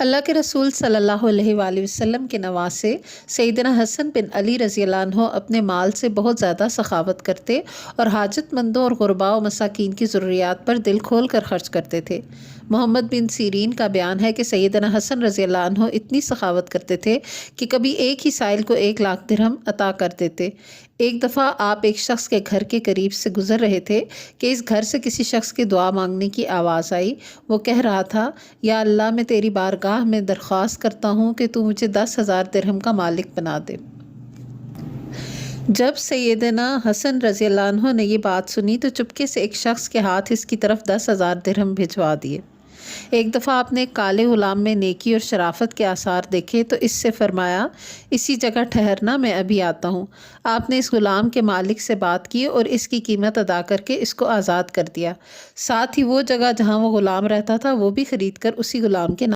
اللہ کے رسول صلی اللہ علیہ وآلہ وسلم کے نواسے سیدنا حسن بن علی رضی اللہ عنہ اپنے مال سے بہت زیادہ سخاوت کرتے اور حاجت مندوں اور غرباء و مساکین کی ضروریات پر دل کھول کر خرچ کرتے تھے۔ محمد بن سیرین کا بیان ہے کہ سیدنا حسن رضی اللہ عنہ اتنی سخاوت کرتے تھے کہ کبھی ایک ہی سائل کو 1,00,000 درہم عطا کر دیتے۔ ایک دفعہ آپ ایک شخص کے گھر کے قریب سے گزر رہے تھے کہ اس گھر سے کسی شخص کی دعا مانگنے کی آواز آئی۔ وہ کہہ رہا تھا، یا اللہ، میں تیری بارگاہ میں درخواست کرتا ہوں کہ تو مجھے 10,000 درہم کا مالک بنا دے۔ جب سیدنا حسن رضی اللہ عنہ نے یہ بات سنی تو چپکے سے ایک شخص کے ہاتھ اس کی طرف 10,000 درہم بھجوا دیے۔ ایک دفعہ آپ نے ایک کالے غلام میں نیکی اور شرافت کے آثار دیکھے تو اس سے فرمایا، اسی جگہ ٹھہرنا، میں ابھی آتا ہوں۔ آپ نے اس غلام کے مالک سے بات کی اور اس کی قیمت ادا کر کے اس کو آزاد کر دیا۔ ساتھ ہی وہ جگہ جہاں وہ غلام رہتا تھا وہ بھی خرید کر اسی غلام کے